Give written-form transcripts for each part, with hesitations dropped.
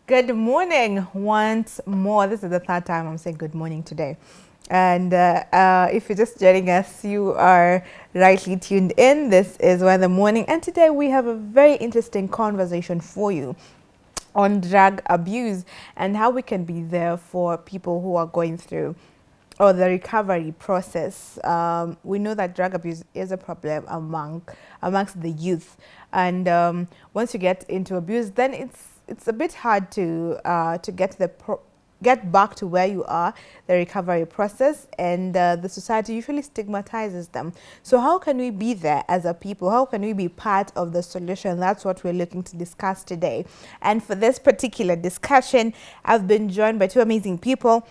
Good morning once more. This is the third time I'm saying good morning today. And if you're just joining us, you are rightly tuned in. This is Why the Morning. And today we have a very interesting conversation for you on drug abuse and how we can be there for people who are going through or the recovery process. We know that drug abuse is a problem amongst the youth, and once you get into abuse, then it's a bit hard to get back to where you are, the recovery process, and the society usually stigmatizes them. So how can we be there as a people? How can we be part of the solution? That's what we're looking to discuss today. And for this particular discussion, I've been joined by two amazing people.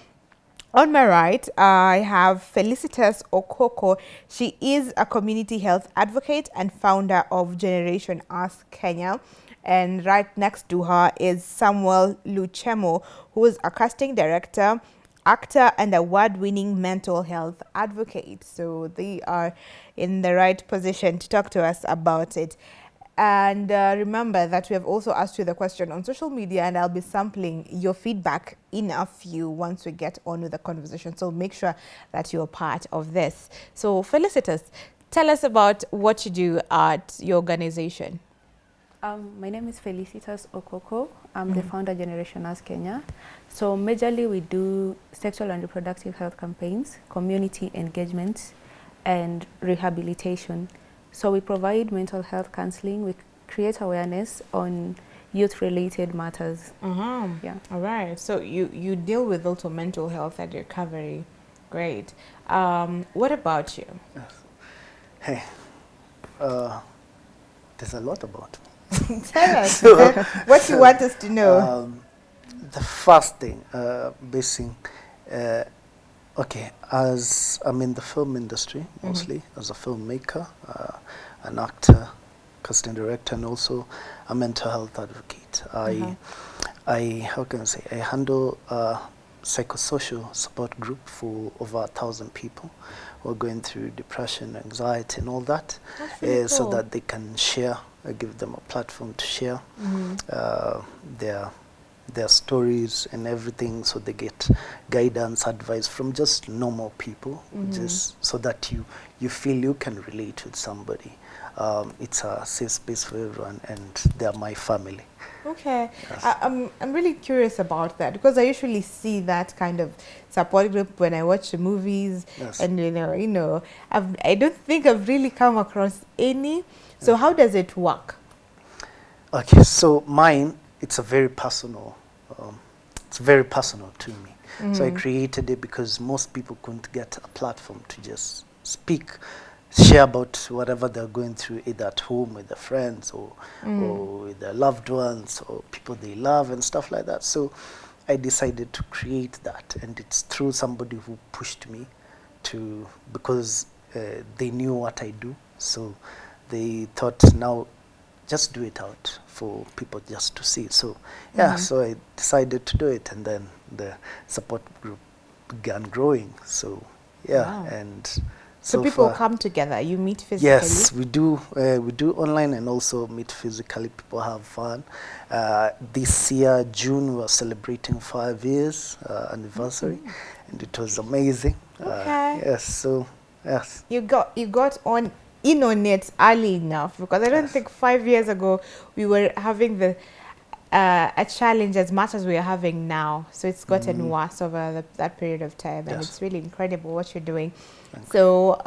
On my right, I have Felicitus Okoko. She is a community health advocate and founder of Generation Us Kenya. And right next to her is Samuel Luchemo, who is a casting director, actor, and award-winning mental health advocate. So they are in the right position to talk to us about it. And remember that we have also asked you the question on social media, and I'll be sampling your feedback in a few once we get on with the conversation. So make sure that you're part of this. So Felicitus, tell us about what you do at your organization. My name is Felicitus Okoko. I'm the founder Generation Us Kenya. So majorly we do sexual and reproductive health campaigns, community engagement, and rehabilitation. So we provide mental health counseling, we create awareness on youth-related matters. Yeah. All right. So you deal with also mental health and recovery. Great. What about you? Yes. Hey, there's a lot about me. Tell us what you want us to know. The first thing, okay, as I'm in the film industry mostly, as a filmmaker, an actor, casting director, and also a mental health advocate. How can I say, I handle a psychosocial support group for over 1,000 people who are going through depression, anxiety, and all that. That's really cool. So that they can share. I give them a platform to share their stories and everything, so they get guidance, advice from just normal people, just so that you feel you can relate with somebody. It's a safe space for everyone, and they're my family. Okay. Yes. I'm really curious about that, because I usually see that kind of support group when I watch the movies. Yes. And I don't think I've really come across any. So how does it work? Okay, so mine, it's very personal to me. So I created it because most people couldn't get a platform to just speak, share about whatever they're going through, either at home with their friends or with their loved ones or people they love and stuff like that. So I decided to create that, and it's through somebody who pushed me to, because they knew what I do. So they thought, now just do it out for people just to see. So yeah, so I decided to do it, and then the support group began growing. So yeah. Wow. And so people come together, you meet physically? Yes, we do online and also meet physically. People have fun. This year, June, we're celebrating 5 years anniversary, and it was amazing. Okay. Yes, so yes. You got in on it early enough, because I don't think 5 years ago we were having a challenge as much as we are having now. So it's gotten worse over that period of time, and it's really incredible what you're doing. So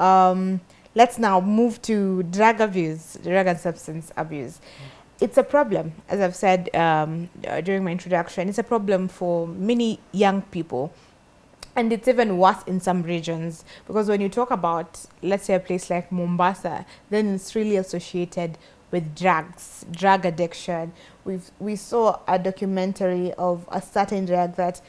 let's now move to drug abuse, drug and substance abuse. It's a problem, as I've said during my introduction. It's a problem for many young people. And it's even worse in some regions, because when you talk about, let's say, a place like Mombasa, then it's really associated with drugs, drug addiction. We saw a documentary of a certain drug that,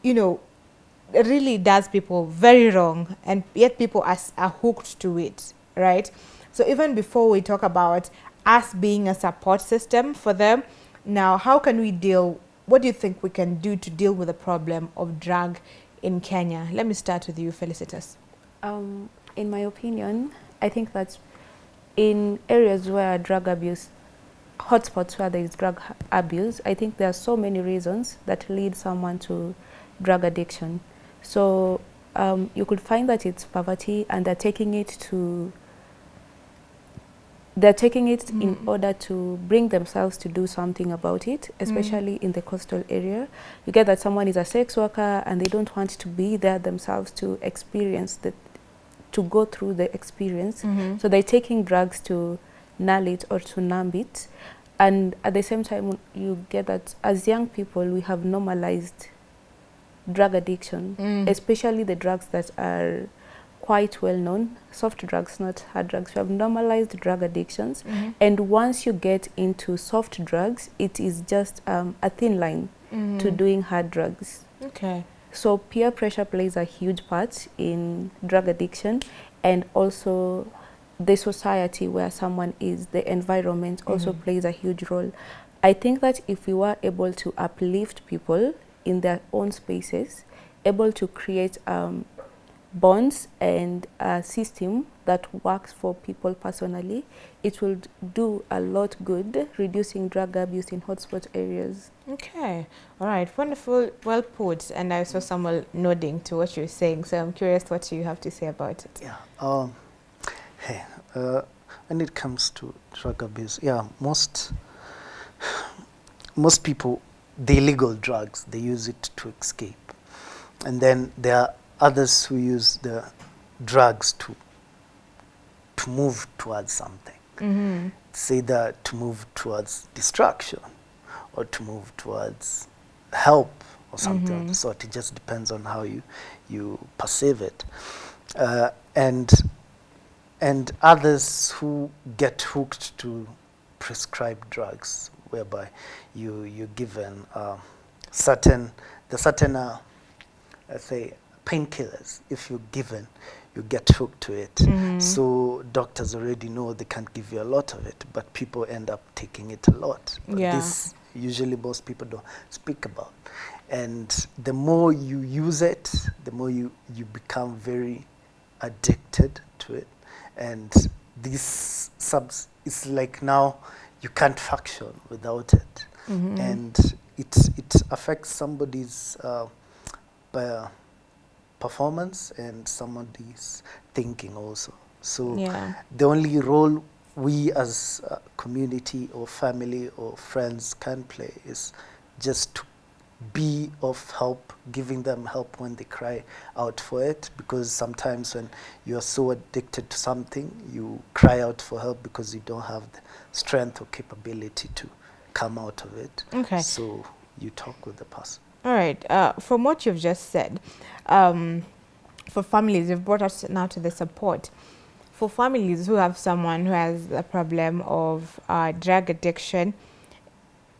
it really does people very wrong, and yet people are hooked to it, right? So even before we talk about us being a support system for them, now how can we what do you think we can do to deal with the problem of drug in Kenya? Let me start with you, Felicitus. In my opinion, I think that in areas where drug abuse hotspots where there is drug abuse, I think there are so many reasons that lead someone to drug addiction. So you could find that it's poverty, and they're taking it in order to bring themselves to do something about it, especially in the coastal area. You get that someone is a sex worker and they don't want to be there themselves to experience to go through the experience. So they're taking drugs to null it or to numb it. And at the same time, you get that as young people, we have normalized drug addiction, especially the drugs that are quite well known, soft drugs, not hard drugs. We have normalized drug addictions. And once you get into soft drugs, it is just a thin line to doing hard drugs. Okay. So peer pressure plays a huge part in drug addiction, and also the society where someone is, the environment also plays a huge role. I think that if we were able to uplift people in their own spaces, able to create bonds and a system that works for people personally, it will do a lot good reducing drug abuse in hotspot areas. Okay, all right, wonderful, well put. And I saw someone nodding to what you're saying, so I'm curious what you have to say about it. Yeah. When it comes to drug abuse, most people, the illegal drugs, they use it to escape, and then there are others who use the drugs to move towards something. It's either to move towards destruction or to move towards help or something of the sort. It just depends on how you perceive it. And others who get hooked to prescribed drugs, whereby you're given certain let's say painkillers. If you're given, you get hooked to it. So doctors already know they can't give you a lot of it, but people end up taking it a lot. But this usually most people don't speak about. And the more you use it, the more you become very addicted to it. And this it's like now you can't function without it. And it affects somebody's performance and somebody's thinking also. So the only role we as a community or family or friends can play is just to be of help, giving them help when they cry out for it, because sometimes when you are so addicted to something, you cry out for help because you don't have the strength or capability to come out of it. Okay. So you talk with the person. All right. From what you've just said, for families, you've brought us now to the support. For families who have someone who has a problem of drug addiction,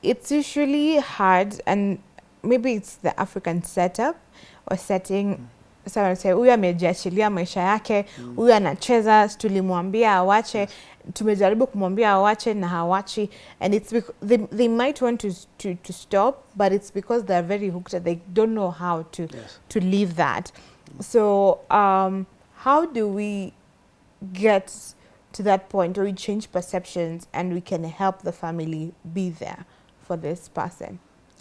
it's usually hard, and maybe it's the African setup or setting. Someone say, huyu amejiachilia maisha yake, huyu anacheza, tulimwambia awache, tumejaribu kumwambia awache na hawachi, and it's they might want to stop, but it's because they're very hooked and they don't know how to leave that. So how do we get to that point where we change perceptions and we can help the family be there for this person?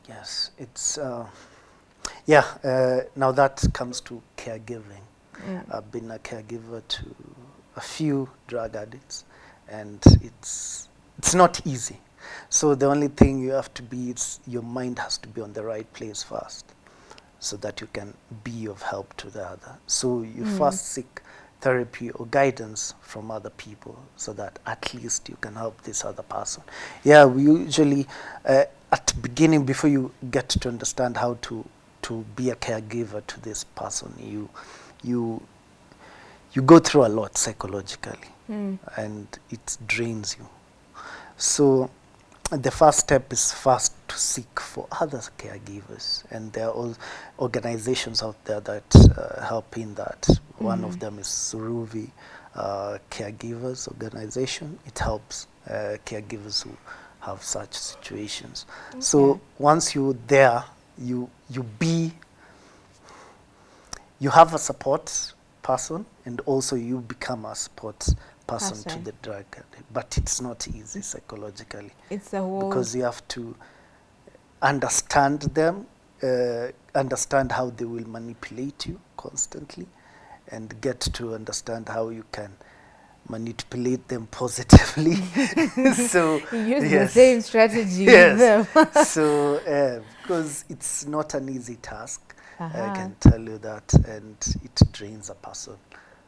Yes, it's now that comes to caregiving. I've been a caregiver to a few drug addicts, and it's not easy. So the only thing you have to be, your mind has to be on the right place first, so that you can be of help to the other. So you first seek therapy or guidance from other people, so that at least you can help this other person. Yeah, we usually at the beginning, before you get to understand how to be a caregiver to this person, you go through a lot psychologically, and it drains you. So the first step is first to seek for other caregivers, and there are all organizations out there that help in that. One of them is Suruvi Caregivers Organization. It helps caregivers who have such situations. Okay. So once you're there, you have a support person, and also you become a support person to the drug addict. But it's not easy psychologically. It's a whole... Because you have to understand them, understand how they will manipulate you constantly, and get to understand how you can manipulate them positively. So you use the same strategy with them. So because it's not an easy task, I can tell you that, and it drains a person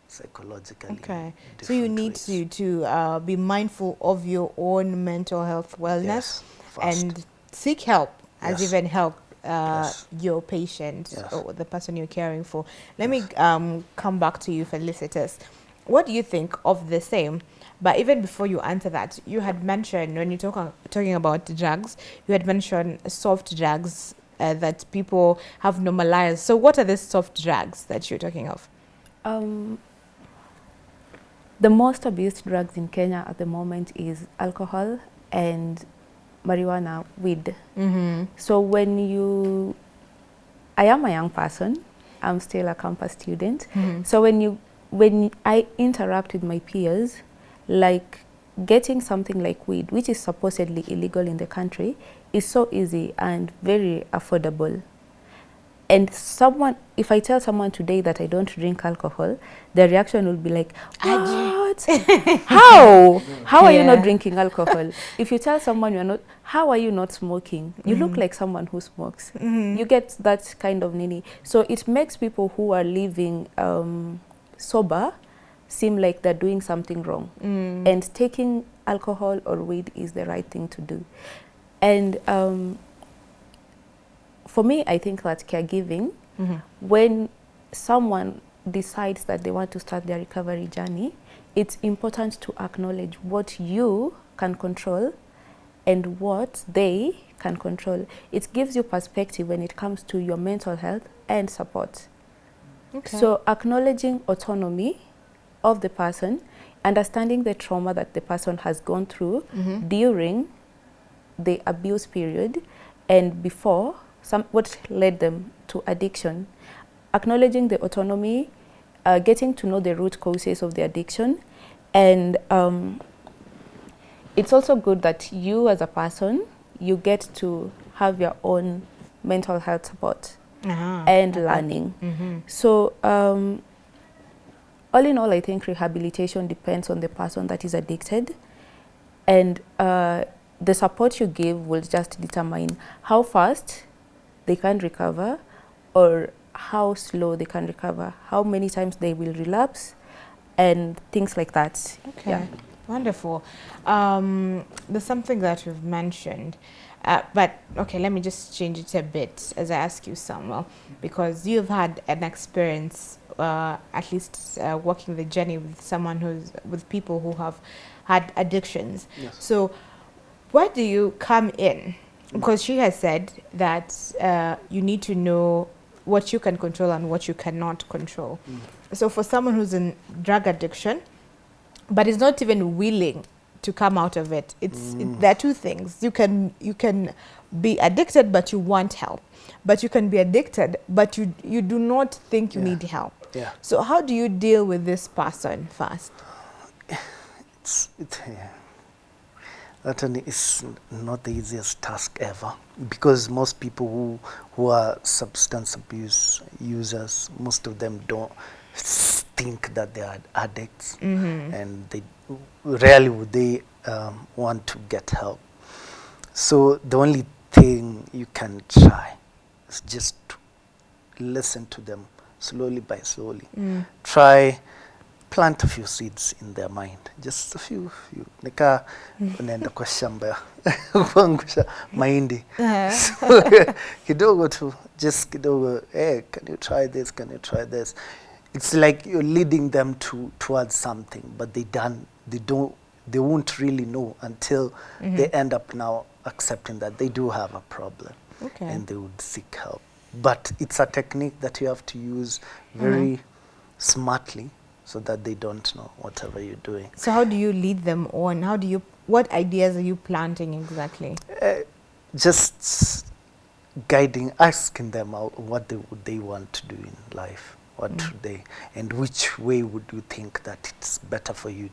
psychologically. Okay, so you need to be mindful of your own mental health wellness, and seek help, as even help your patient or the person you're caring for. Let me come back to you, Felicitus. What do you think of the same? But even before you answer that, you had mentioned, when you're talking about drugs, you had mentioned soft drugs that people have normalized. So what are the soft drugs that you're talking of? The most abused drugs in Kenya at the moment is alcohol and marijuana, weed. So when I am a young person, I'm still a campus student. So when I interact with my peers, like getting something like weed, which is supposedly illegal in the country, is so easy and very affordable. And if I tell someone today that I don't drink alcohol, their reaction will be like, what? How? How are you not drinking alcohol? If you tell someone how are you not smoking? You look like someone who smokes. You get that kind of nini. So it makes people who are living sober seem like they're doing something wrong. And taking alcohol or weed is the right thing to do. And for me, I think that caregiving, when someone decides that they want to start their recovery journey, it's important to acknowledge what you can control and what they can control. It gives you perspective when it comes to your mental health and support. So acknowledging autonomy of the person, understanding the trauma that the person has gone through during the abuse period and before, what led them to addiction, acknowledging the autonomy, getting to know the root causes of the addiction, and it's also good that you as a person, you get to have your own mental health support and learning. So all in all, I think rehabilitation depends on the person that is addicted, and the support you give will just determine how fast they can recover or how slow they can recover, how many times they will relapse, and things like that. Wonderful. There's something that you've mentioned, but okay, let me just change it a bit as I ask you, Samuel, because you've had an experience, at least walking the journey with people who have had addictions. So where do you come in? Because she has said that you need to know what you can control and what you cannot control. So for someone who's in drug addiction, but is not even willing to come out of it, there are two things. You can be addicted, but you want help. But you can be addicted, but you do not think you need help. So how do you deal with this person first? That is not the easiest task ever, because most people who are substance abuse users, most of them don't think that they are addicts, and they rarely would they want to get help. So the only thing you can try is just listen to them slowly by slowly. Try plant a few seeds in their mind, just a few. Nika unaenda kwa shamba kuangusha mahindi. Kidogo tu, just kidogo. Hey, can you try this? Can you try this? It's like you're leading them towards something, but they won't really know until they end up now accepting that they do have a problem, and they would seek help. But it's a technique that you have to use very smartly, so that they don't know whatever you're doing. So how do you lead them on? What ideas are you planting exactly? Just guiding, asking them out what they want to do in life. What would they, and which way would you think that it's better for you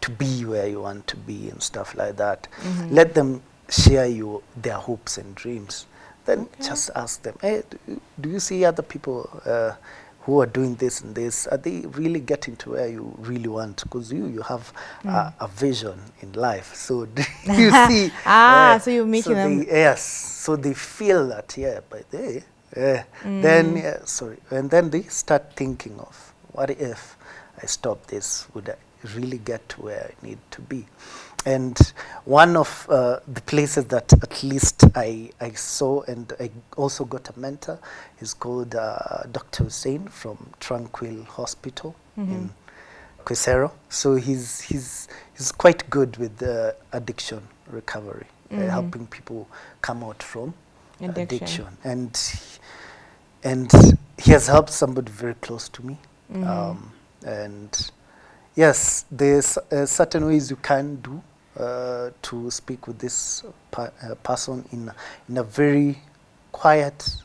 to be where you want to be and stuff like that. Let them share their hopes and dreams. Then just ask them, hey, do you see other people who are doing this and this? Are they really getting to where you really want? Because you have a vision in life. So you see. So you're making them. Yes. So they feel that, but they, then, and then they start thinking of, what if I stop this? Would I really get to where I need to be? And one of the places that at least I saw, and I also got a mentor, is called Dr. Hussein from Tranquil Hospital in Quisero. So he's quite good with addiction recovery, helping people come out from addiction. And he has helped somebody very close to me. And yes, there's certain ways you can do to speak with this person in a very quiet,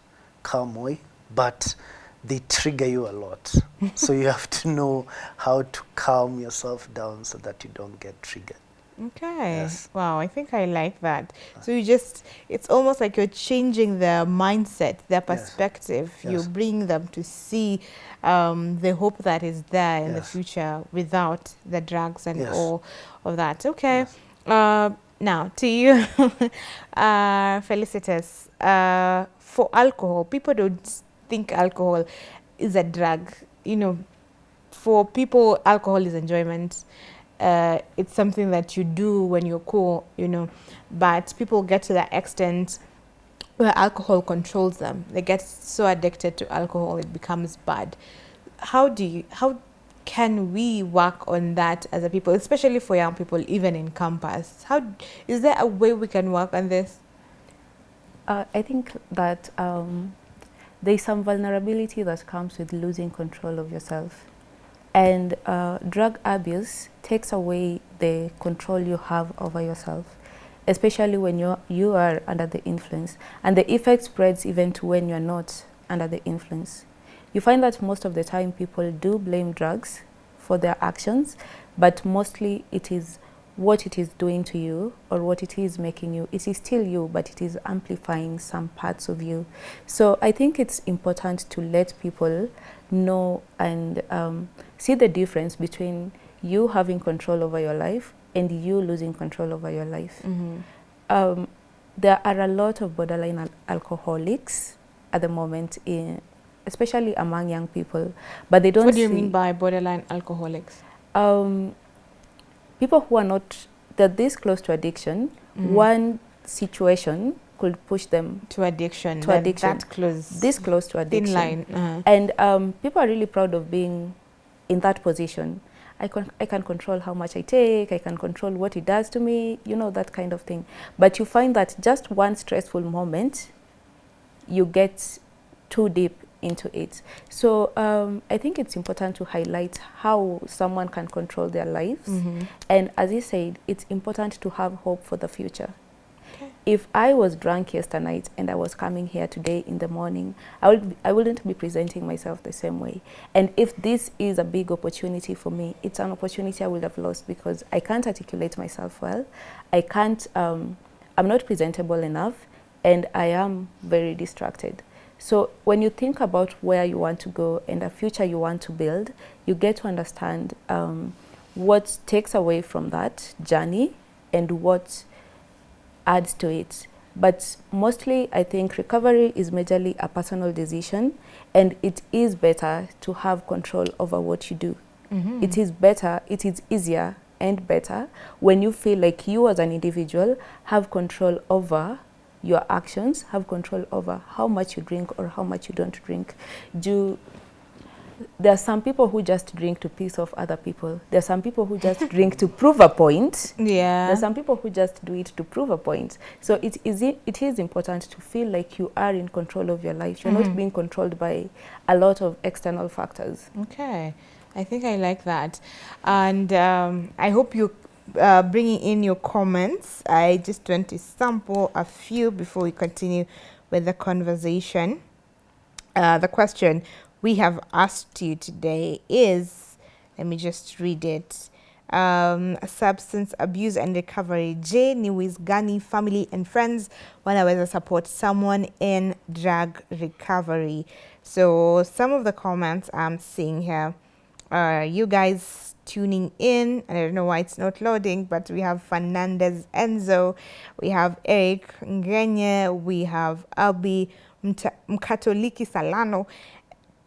calm way, but they trigger you a lot. So you have to know how to calm yourself down so that you don't get triggered. Okay. Yes. Wow, I think I like that. So it's almost like you're changing their mindset, their perspective. Yes. You bring them to see the hope that is there in the future without the drugs and all of that. Okay. Now, to you, Felicitus, for alcohol, people don't think alcohol is a drug. You know, for people, alcohol is enjoyment. It's something that you do when you're cool, you know, but people get to that extent where alcohol controls them. They get so addicted to alcohol, it becomes bad. How can we work on that as a people, especially for young people, even in campus? Is there a way we can work on this? I think that there's some vulnerability that comes with losing control of yourself. And drug abuse takes away the control you have over yourself, especially when you are under the influence. And the effect spreads even to when you're not under the influence. You find that most of the time people do blame drugs for their actions, but mostly it is what it is doing to you or what it is making you. It is still you, but it is amplifying some parts of you. So I think it's important to let people know and see the difference between you having control over your life and you losing control over your life. There are a lot of borderline alcoholics at the moment, especially among young people, but they don't. What do you mean by borderline alcoholics? People who are not this close to addiction. One situation could push them to addiction. That close. This close to addiction. Thin line. And people are really proud of being in that position. I can control how much I take. I can control what it does to me. You know, that kind of thing. But you find that just one stressful moment, you get too deep into it. So I think it's important to highlight how someone can control their lives. And as you said, it's important to have hope for the future. If I was drunk yesterday night and I was coming here today in the morning, I wouldn't be presenting myself the same way. And if this is a big opportunity for me, it's an opportunity I would have lost because I can't articulate myself well. I can't, I'm not presentable enough, and I am very distracted. So when you think about where you want to go and the future you want to build, you get to understand what takes away from that journey and what adds to it. But mostly, I think recovery is majorly a personal decision, and it is better to have control over what you do. It is better, it is easier and better when you feel like you as an individual have control over your actions, have control over how much you drink or how much you don't drink. There are some people who just drink to piss off other people. There are some people who just drink to prove a point. Yeah. There are some people who just do it to prove a point. So it is important to feel like you are in control of your life. You're not being controlled by a lot of external factors. Okay. I think I like that. And I hope you bringing in your comments. I just want to sample a few before we continue with the conversation. The question: we have asked you today is, let me just read it. Substance abuse and recovery. Je ni gani family and friends wanaweza support someone in drug recovery. So some of the comments I'm seeing here are you guys tuning in. I don't know why it's not loading, but we have Fernandez Enzo, we have Eric Ngenye, we have Albi Mkatoliki Salano,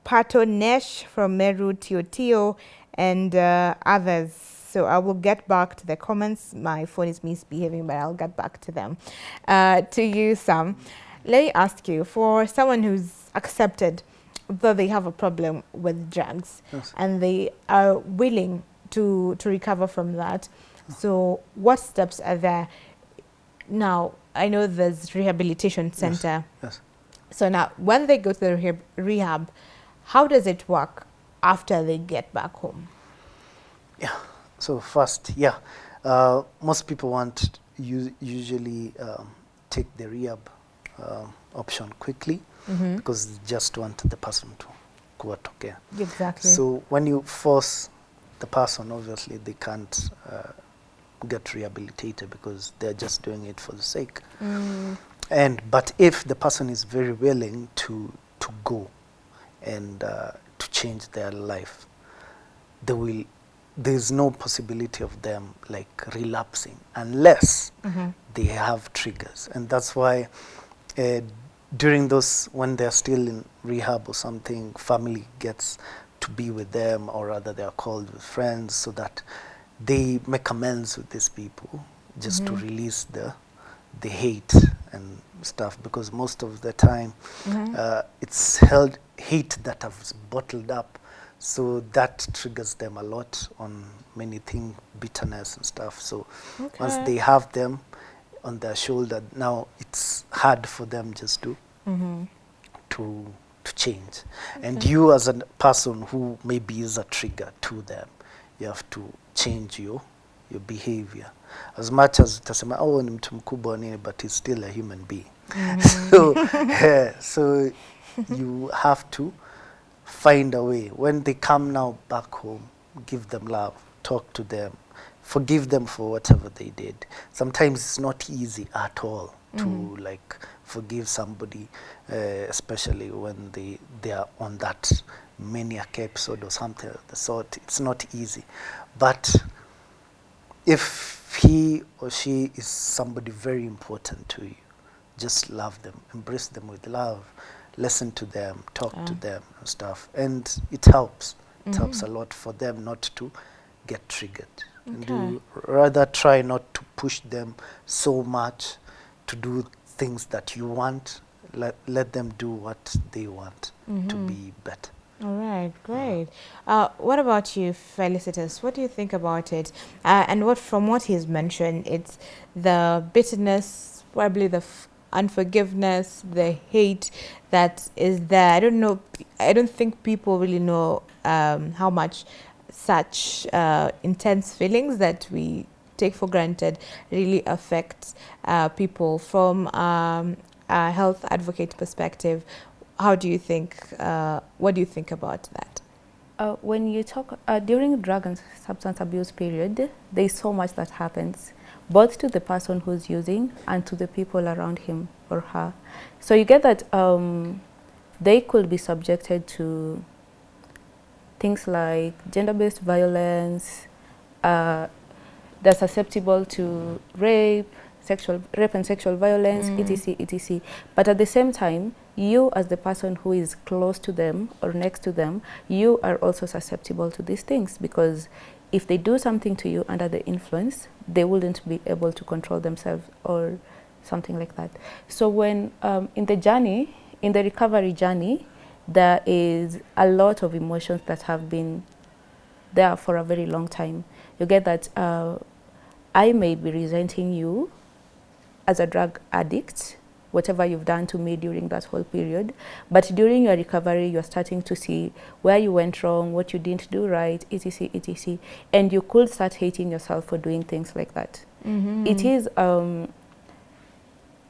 Pato Nesh from Meru Tio, and others. So I will get back to the comments. My phone is misbehaving, but I'll get back to them. To you, Sam, let me ask you, for someone who's accepted that they have a problem with drugs, Yes. and they are willing to recover from that, so what steps are there? Now, I know there's rehabilitation center. Yes. So now, when they go to the rehab, how does it work after they get back home? Yeah. So first, most people want usually take the rehab option quickly because they just want the person to go to care. Exactly. So when you force the person, obviously they can't get rehabilitated because they're just doing it for the sake. But if the person is very willing to go and to change their life, there's no possibility of them like relapsing unless they have triggers. And that's why during those, when they're still in rehab or something, family gets to be with them, or rather they are called with friends, so that they make amends with these people, just to release the hate and stuff, because most of the time it's hate that has bottled up, so that triggers them a lot on many things, bitterness and stuff. So once they have them on their shoulder, now it's hard for them just to change. And you as a person who maybe is a trigger to them, you have to change your behavior. As much as utasema ni mtu mkubwa nini, but he's still a human being. So you have to find a way. When they come now back home, give them love, talk to them, forgive them for whatever they did. Sometimes it's not easy at all to like forgive somebody, especially when they are on that maniac episode or something of the sort. It's not easy. But if he or she is somebody very important to you, just love them, embrace them with love, listen to them, talk to them and stuff. And it helps. It helps a lot for them not to get triggered. And you rather try not to push them so much to do things that you want. Let them do what they want to be better. All right, great. What about you, Felicitus? What do you think about it? And from what he's mentioned, it's the bitterness, probably the unforgiveness, the hate that is there. I don't know. I don't think people really know how much such intense feelings that we take for granted really affect people. From a health advocate perspective, how do you think, what do you think about that? When you talk during drug and substance abuse period, there's so much that happens, both to the person who's using and to the people around him or her. So you get that they could be subjected to things like gender-based violence, they're susceptible to rape and sexual violence, etc., etc. But at the same time, you as the person who is close to them or next to them, you are also susceptible to these things, because if they do something to you under the influence, they wouldn't be able to control themselves or something like that. So when in the recovery journey, there is a lot of emotions that have been there for a very long time. You get that I may be resenting you as a drug addict, whatever you've done to me during that whole period. But during your recovery, you're starting to see where you went wrong, what you didn't do right, etc., etc. And you could start hating yourself for doing things like that. It is,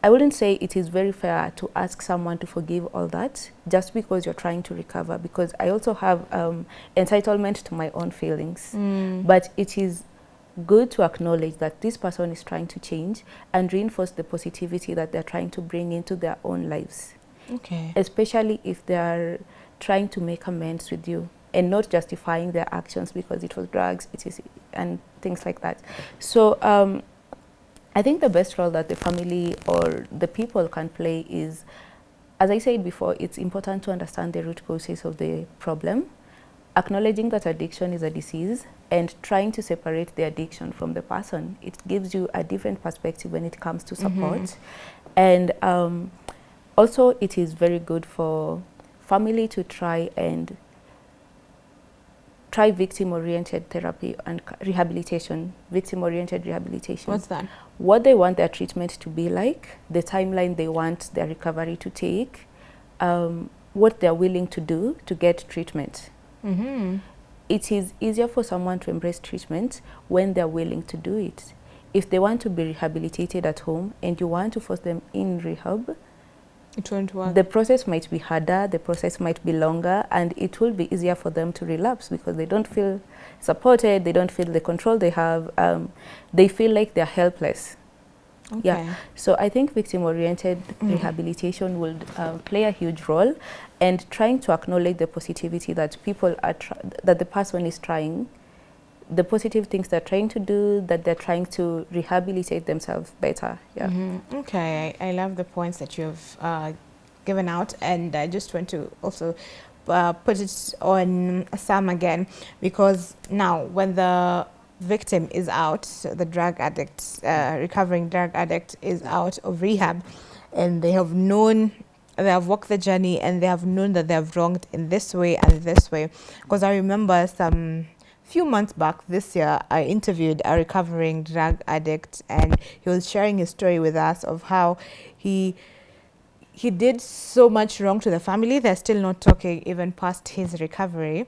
I wouldn't say it is very fair to ask someone to forgive all that just because you're trying to recover, because I also have entitlement to my own feelings. But it is good to acknowledge that this person is trying to change and reinforce the positivity that they're trying to bring into their own lives. Okay. Especially if they are trying to make amends with you and not justifying their actions because it was drugs, it is, and things like that. So I think the best role that the family or the people can play is, as I said before, it's important to understand the root causes of the problem, acknowledging that addiction is a disease, and trying to separate the addiction from the person. It gives you a different perspective when it comes to support. And also, it is very good for family to try victim-oriented therapy and rehabilitation, victim-oriented rehabilitation. What's that? What they want their treatment to be like, the timeline they want their recovery to take, what they're willing to do to get treatment. It is easier for someone to embrace treatment when they're willing to do it. If they want to be rehabilitated at home and you want to force them in rehab, it won't work. The process might be harder, the process might be longer, and it will be easier for them to relapse because they don't feel supported, they don't feel the control they have, they feel like they're helpless. Okay. Yeah, so I think victim-oriented rehabilitation will play a huge role, and trying to acknowledge the positivity that people are, that the person is trying, the positive things they're trying to do, that they're trying to rehabilitate themselves better. Yeah. Okay, I love the points that you've given out, and I just want to also put it on Sam again, because now when the victim is out, the drug addict, recovering drug addict is out of rehab, and they have known, they have walked the journey, and they have known that they have wronged in this way and this way. Because I remember some few months back this year, I interviewed a recovering drug addict, and he was sharing his story with us of how he did so much wrong to the family. They're still not talking even past his recovery,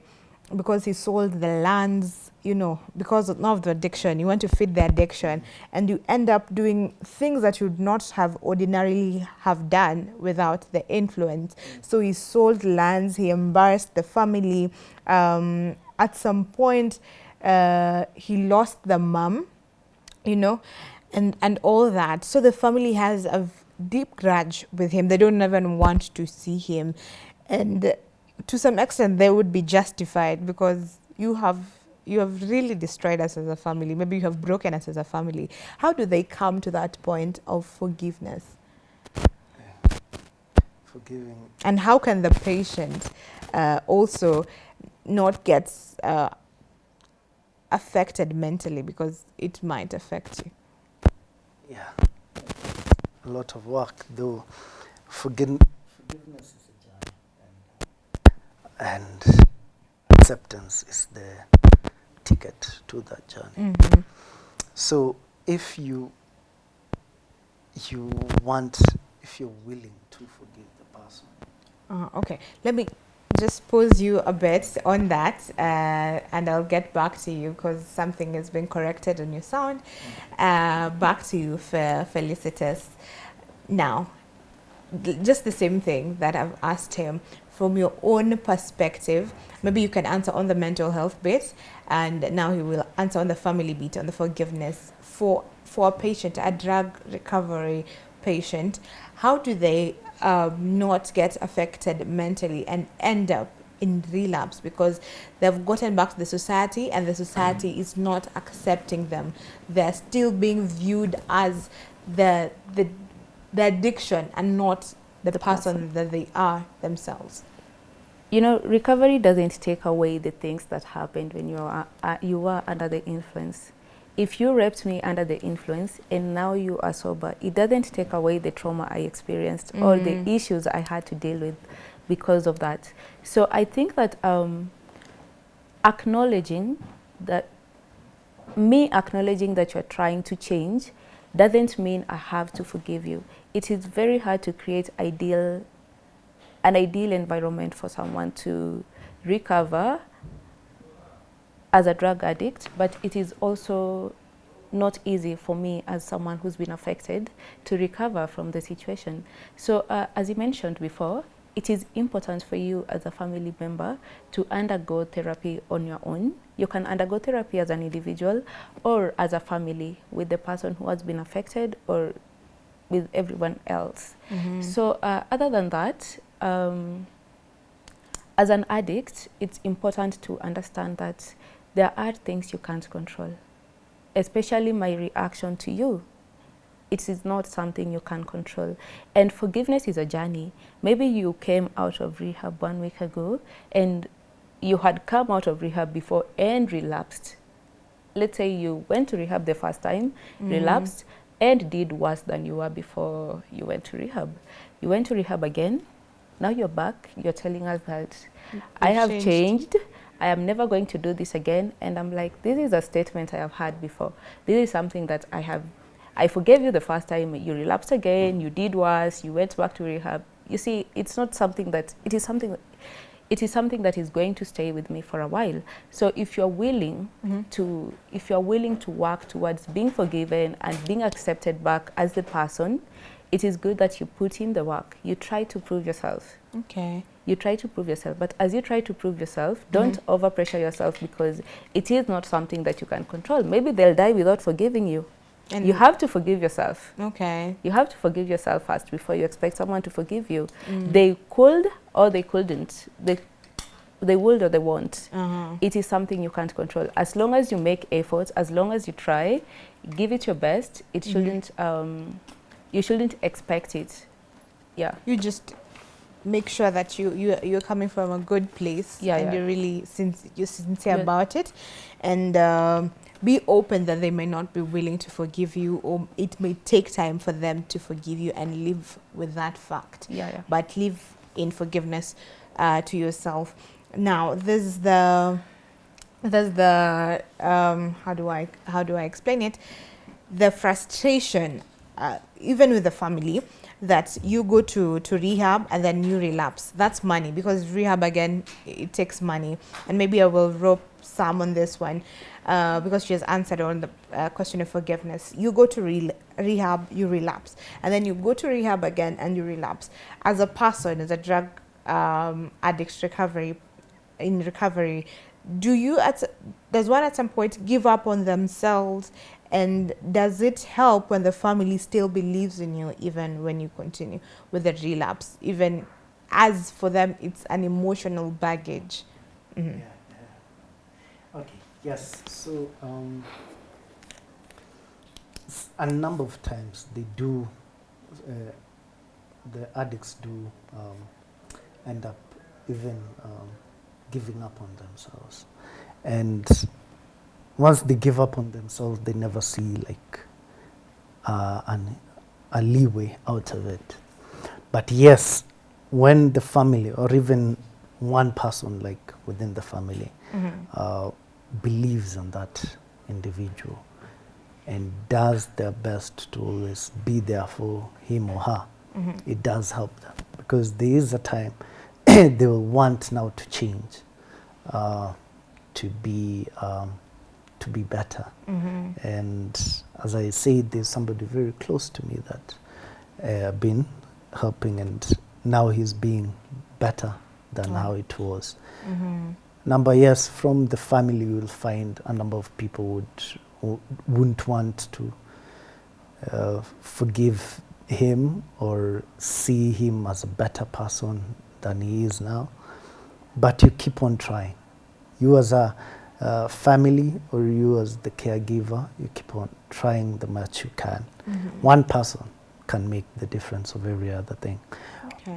because he sold the lands, you know, because of the addiction. You want to feed the addiction, and you end up doing things that you would not have ordinarily have done without the influence. So he sold lands, he embarrassed the family. At some point, he lost the mom, you know, and all that. So the family has a deep grudge with him. They don't even want to see him. And to some extent, they would be justified, because you have really destroyed us as a family. Maybe you have broken us as a family. How do they come to that point of forgiveness? Forgiving. And how can the patient also not get affected mentally, because it might affect you? Yeah, a lot of work, though. Forgiveness is a journey, and acceptance is the ticket to that journey. So if you're willing to forgive the person. Okay, let me just pause you a bit on that, and I'll get back to you, because something has been corrected on your sound. Back to you, Felicitus. Now, just the same thing that I've asked him, from your own perspective, maybe you can answer on the mental health bit, and now he will answer on the family bit, on the forgiveness. For a patient, a drug recovery patient, how do they not get affected mentally and end up in relapse, because they've gotten back to the society and the society is not accepting them? They're still being viewed as the addiction and not the person that they are themselves. You know, recovery doesn't take away the things that happened when you were under the influence. If you raped me under the influence and now you are sober, it doesn't take away the trauma I experienced or the issues I had to deal with because of that. So I think that acknowledging that you're trying to change doesn't mean I have to forgive you. It is very hard to create an ideal environment for someone to recover as a drug addict, but it is also not easy for me as someone who's been affected to recover from the situation. So as you mentioned before, it is important for you as a family member to undergo therapy on your own. You can undergo therapy as an individual or as a family with the person who has been affected or with everyone else. So other than that, as an addict, it's important to understand that there are things you can't control, especially my reaction to you. It is not something you can control. And forgiveness is a journey. Maybe you came out of rehab 1 week ago and you had come out of rehab before and relapsed. Let's say you went to rehab the first time, relapsed, and did worse than you were before you went to rehab. You went to rehab again, now you're back, you're telling us that I have changed, I am never going to do this again. And I'm like, this is a statement I have had before. This is something that I forgave you the first time, you relapsed again, you did worse, you went back to rehab. You see, it's not something that, it is something that is going to stay with me for a while. So if you're willing to work towards being forgiven and being accepted back as the person, it is good that you put in the work. You try to prove yourself. Okay. You try to prove yourself. But as you try to prove yourself, don't overpressure yourself, because it is not something that you can control. Maybe they'll die without forgiving you. And you have to forgive yourself. Okay. You have to forgive yourself first before you expect someone to forgive you. They could or they couldn't. They would or they won't. It is something you can't control. As long as you make efforts, as long as you try, give it your best, it shouldn't, you shouldn't expect it. Yeah. You just make sure that you're coming from a good place, and you're really sincere about it, and be open that they may not be willing to forgive you, or it may take time for them to forgive you, and live with that fact. But live in forgiveness to yourself. Now, there's the how do I explain it? The frustration, even with the family, that you go to rehab and then you relapse. That's money, because rehab, again, it takes money. And maybe I will rope Sam on this one, because she has answered on the question of forgiveness. You go to rehab, you relapse, and then you go to rehab again and you relapse. As a person, as a drug addict in recovery, does one at some point give up on themselves? And does it help when the family still believes in you, even when you continue with the relapse, even as for them it's an emotional baggage? Okay, yes. So a number of times they do, the addicts do end up even giving up on themselves. And once they give up on themselves, they never see like a leeway out of it. But yes, when the family, or even one person like within the family, believes in that individual and does their best to always be there for him or her, it does help them, because there is a time they will want now to change, to be better. And as I said, there's somebody very close to me that I've been helping, and now he's being better than how it was. Yes, from the family you will find a number of people wouldn't want to forgive him or see him as a better person than he is now, but you keep on trying. You as a family, or you as the caregiver, you keep on trying the much you can. One person can make the difference of every other thing.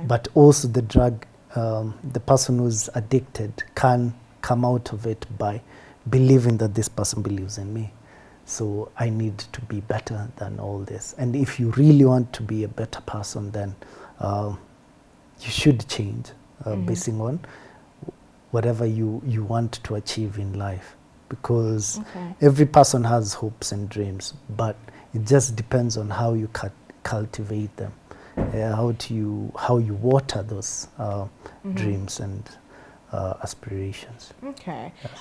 But also the drug, the person who's addicted can come out of it by believing that this person believes in me. So I need to be better than all this. And if you really want to be a better person, then you should change, basing on whatever you want to achieve in life, because every person has hopes and dreams, but it just depends on how you cultivate them, how you water those dreams and aspirations.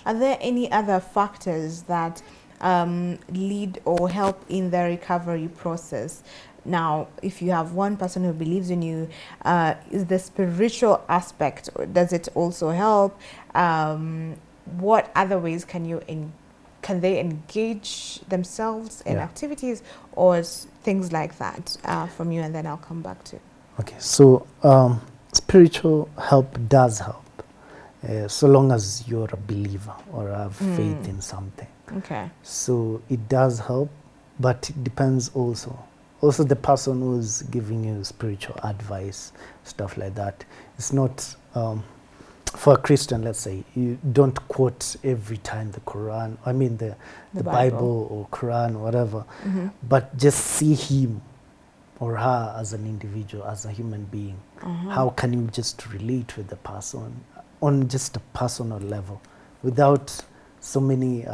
Are there any other factors that lead or help in the recovery process? Now, if you have one person who believes in you, is the spiritual aspect, or does it also help? What other ways can they engage themselves in activities or things like that from you, and then I'll come back to. Okay, so spiritual help does help, so long as you're a believer or have faith in something. Okay. So it does help, but it depends also. Also the person who's giving you spiritual advice, stuff like that. It's not, for a Christian, let's say, you don't quote every time the Quran, I mean the Bible or Quran or whatever, but just see him or her as an individual, as a human being. How can you just relate with the person on just a personal level without so many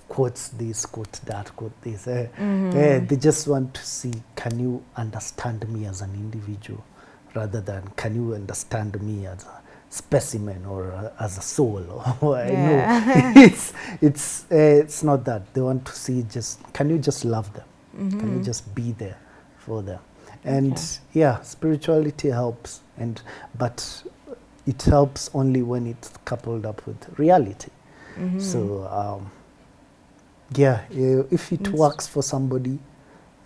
quotes this, quote that, quote this. They just want to see, can you understand me as an individual rather than can you understand me as a specimen or as a soul? Or I know it's not that. They want to see just, can you just love them? Can you just be there for them? And yeah, spirituality helps, but it helps only when it's coupled up with reality. So yeah, if it works for somebody,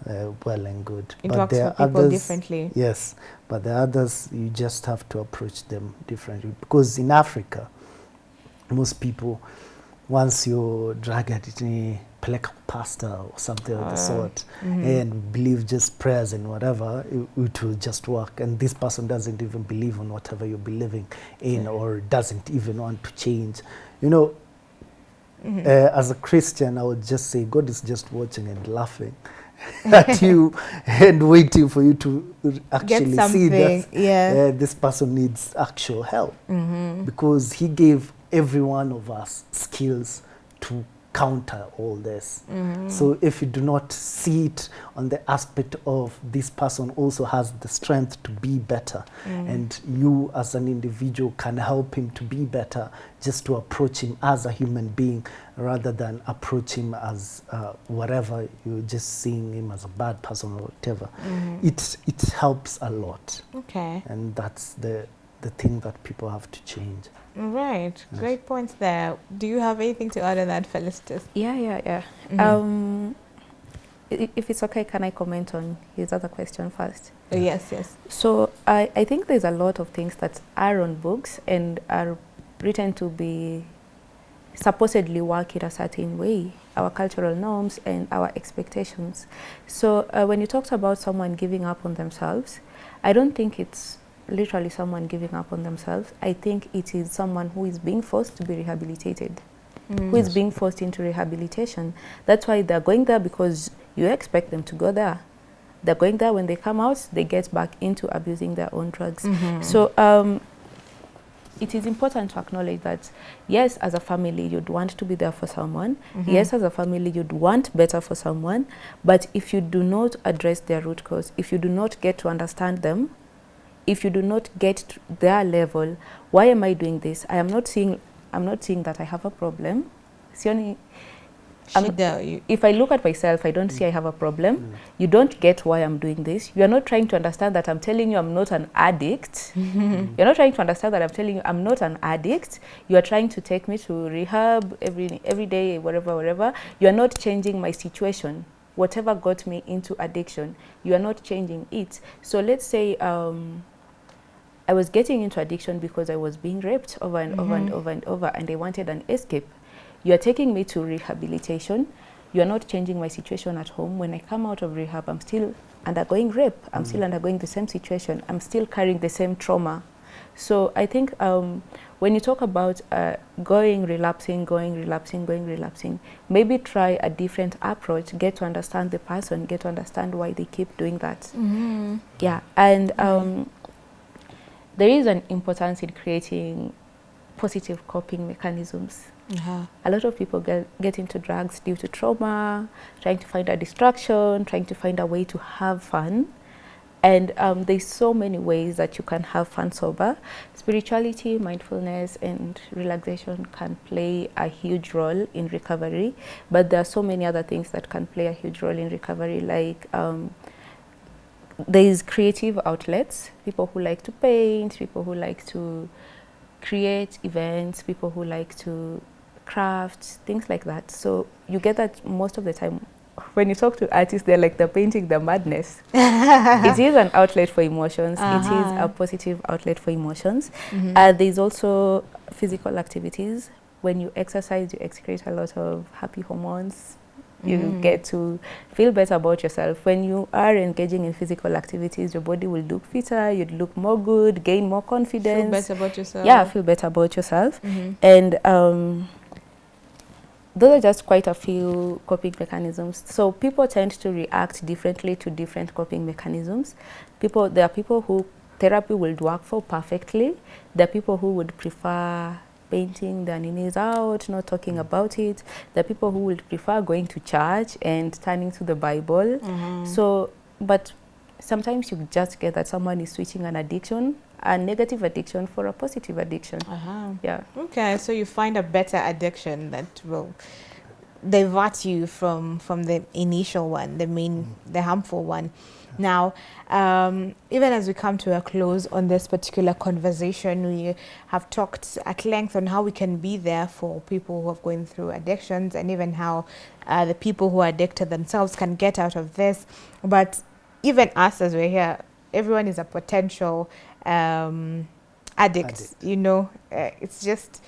well and good. It but works there for are people others, differently. Yes, but the others, you just have to approach them differently. Because in Africa, most people, once you drag it in peleka pastor or something of the sort, and believe just prayers and whatever, it will just work. And this person doesn't even believe in whatever you're believing in, or doesn't even want to change. You know, as a Christian, I would just say God is just watching and laughing at you and waiting for you to actually see that this person needs actual help, because he gave every one of us skills to counter all this. So if you do not see it on the aspect of this person also has the strength to be better, and you as an individual can help him to be better, just to approach him as a human being rather than approach him as whatever, you're just seeing him as a bad person or whatever. It helps a lot. Okay. And that's the thing that people have to change. Right. Yes. Great points there. Do you have anything to add on that, Felicitus? Yeah. If it's okay, can I comment on his other question first? Yes. So I think there's a lot of things that are on books and are written to be supposedly work in a certain way, our cultural norms and our expectations. So when you talked about someone giving up on themselves, I don't think it's literally someone giving up on themselves. I think it is someone who is being forced to be rehabilitated, who is being forced into rehabilitation. That's why they're going there, because you expect them to go there. They're going there. When they come out, they get back into abusing their own drugs. So it is important to acknowledge that, yes, as a family, you'd want to be there for someone. Yes, as a family, you'd want better for someone. But if you do not address their root cause, if you do not get to understand them, if you do not get to their level, why am I doing this? I'm not seeing that I have a problem. If I look at myself, I don't see I have a problem. You don't get why I'm doing this. You are not trying to understand that I'm telling you I'm not an addict. You're not trying to understand that I'm telling you I'm not an addict. You are trying to take me to rehab every day, wherever. You are not changing my situation. Whatever got me into addiction, you are not changing it. So let's say I was getting into addiction because I was being raped over and over and over and over, and I wanted an escape. You are taking me to rehabilitation. You are not changing my situation at home. When I come out of rehab, I'm still undergoing rape. I'm still undergoing the same situation. I'm still carrying the same trauma. So I think when you talk about going relapsing, maybe try a different approach, get to understand the person, get to understand why they keep doing that. Yeah, and there is an importance in creating positive coping mechanisms. A lot of people get into drugs due to trauma, trying to find a distraction, trying to find a way to have fun. And there's so many ways that you can have fun sober. Spirituality, mindfulness, and relaxation can play a huge role in recovery, but there are so many other things that can play a huge role in recovery, like there is creative outlets, people who like to paint, people who like to create events, people who like to craft, things like that. So you get that most of the time when you talk to artists, they're like, they're painting the madness. It is an outlet for emotions. It is a positive outlet for emotions. There's also physical activities. When you exercise, you excrete a lot of happy hormones. You get to feel better about yourself. When you are engaging in physical activities, your body will look fitter, you'd look more good, gain more confidence. Feel better about yourself. Yeah, feel better about yourself. And those are just quite a few coping mechanisms. So people tend to react differently to different coping mechanisms. There are people who therapy will work for perfectly. There are people who would prefer painting their knees out, not talking about it. There are people who would prefer going to church and turning to the Bible. So, but sometimes you just get that someone is switching an addiction, a negative addiction, for a positive addiction. Yeah. Okay, so you find a better addiction that will divert you from the initial one, the harmful one. Now, even as we come to a close on this particular conversation, we have talked at length on how we can be there for people who are going through addictions, and even how the people who are addicted themselves can get out of this. But even us, as we're here, everyone is a potential addict. You know, it's just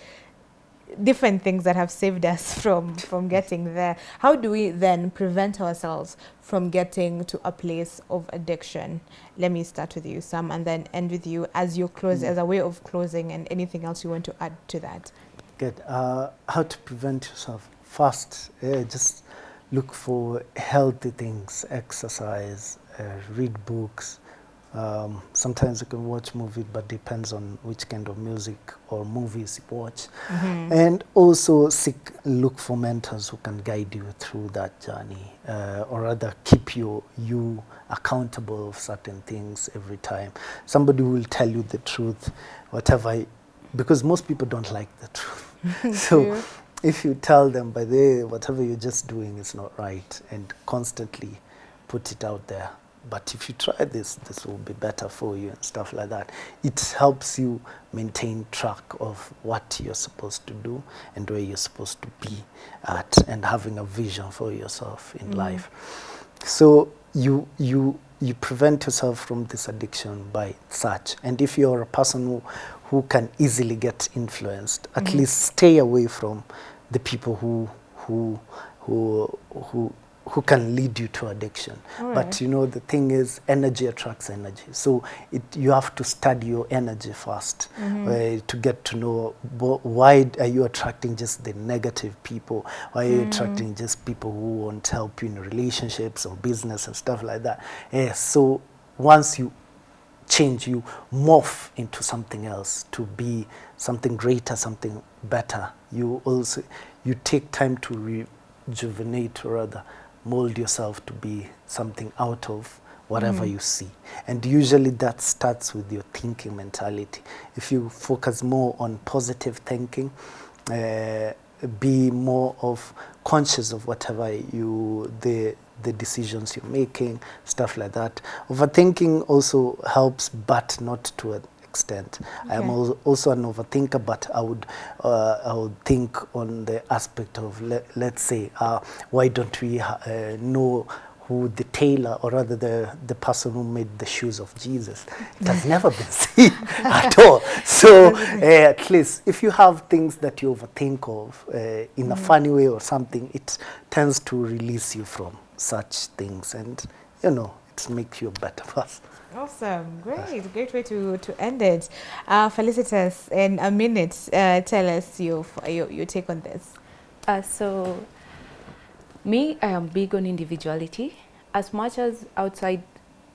different things that have saved us from getting there. How do we then prevent ourselves from getting to a place of addiction? Let me start with you, Sam, and then end with you as you close, as a way of closing, and anything else you want to add to that. Good. How to prevent yourself? First, just look for healthy things, exercise, read books. Sometimes you can watch movies, but depends on which kind of music or movies you watch. And also look for mentors who can guide you through that journey, or rather keep you accountable of certain things every time. Somebody will tell you the truth, because most people don't like the truth. So if you tell them, by the way, whatever you're just doing is not right, and constantly put it out there. But if you try this will be better for you and stuff like that. It helps you maintain track of what you're supposed to do and where you're supposed to be at, and having a vision for yourself in life. So you prevent yourself from this addiction by such. And if you're a person who can easily get influenced, at least stay away from the people who can lead you to addiction. But you know, the thing is, energy attracts energy. So you have to study your energy first, to get to know why are you attracting just the negative people? Why are you attracting just people who won't help you in relationships or business and stuff like that? So once you change, you morph into something else to be something greater, something better. You take time to rejuvenate, or rather mold yourself to be something out of whatever you see. And usually that starts with your thinking mentality. If you focus more on positive thinking, be more of conscious of whatever the decisions you're making, stuff like that. Overthinking also helps, but not to an extent. I am also an overthinker, but I would think on the aspect of, let's say, why don't we know who the tailor, or rather the person who made the shoes of Jesus? It has never been seen at all. So at least if you have things that you overthink of in a funny way or something, it tends to release you from such things, and you know, it makes you a better person. Awesome, great way to end it. Felicitus, in a minute, tell us your take on this. So me, I am big on individuality. As much as outside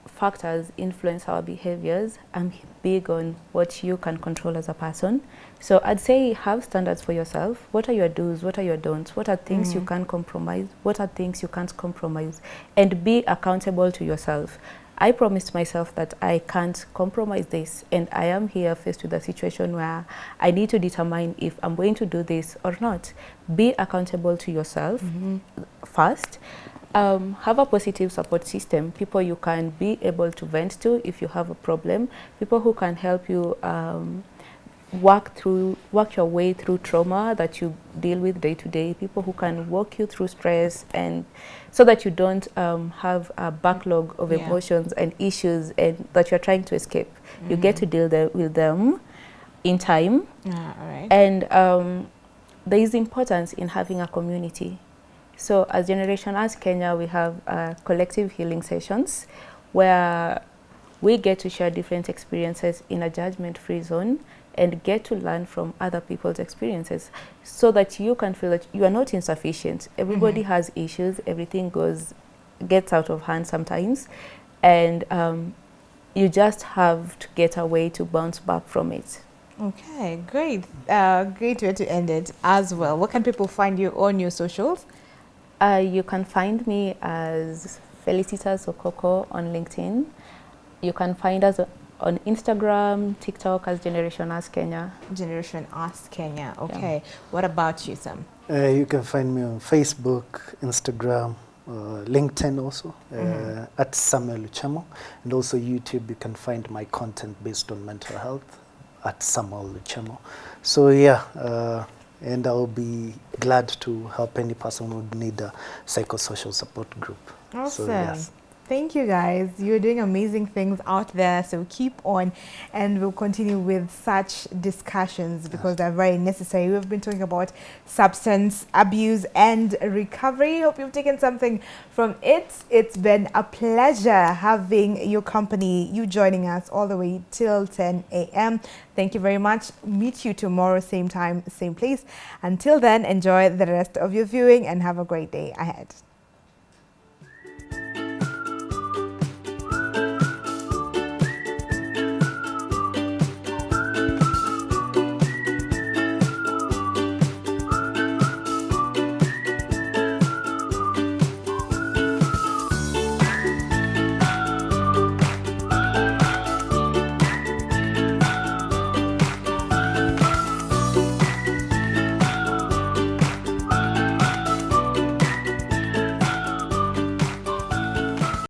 factors influence our behaviors, I'm big on what you can control as a person. So I'd say have standards for yourself. What are your do's? What are your don'ts? What are things you can compromise? What are things you can't compromise? And be accountable to yourself. I promised myself that I can't compromise this, and I am here faced with a situation where I need to determine if I'm going to do this or not. Be accountable to yourself first. Have a positive support system, people you can be able to vent to if you have a problem, people who can help you work your way through trauma that you deal with day to day, people who can walk you through stress, and so that you don't have a backlog of emotions and issues and that you're trying to escape. You get to deal with them in time. All right. And there is importance in having a community. So as Generation Us Kenya, we have collective healing sessions where we get to share different experiences in a judgment-free zone and get to learn from other people's experiences so that you can feel that you are not insufficient. Everybody has issues, everything gets out of hand sometimes, and you just have to get a way to bounce back from it. Okay, great. Great way to end it as well. Where can people find you on your socials? You can find me as Felicitus Okoko on LinkedIn. You can find us on Instagram, TikTok as Generation Us Kenya. Generation Us Kenya. Okay. Yeah. What about you, Sam? You can find me on Facebook, Instagram, LinkedIn also, at Samuel Luchemo. And also YouTube, you can find my content based on mental health at Samuel Luchemo. So yeah, and I'll be glad to help any person who would need a psychosocial support group. Awesome. So, yes. Thank you guys. You're doing amazing things out there. So keep on, and we'll continue with such discussions because they're very necessary. We've been talking about substance abuse and recovery. Hope you've taken something from it. It's been a pleasure having your company, you joining us all the way till 10 a.m. Thank you very much. Meet you tomorrow, same time, same place. Until then, enjoy the rest of your viewing and have a great day ahead.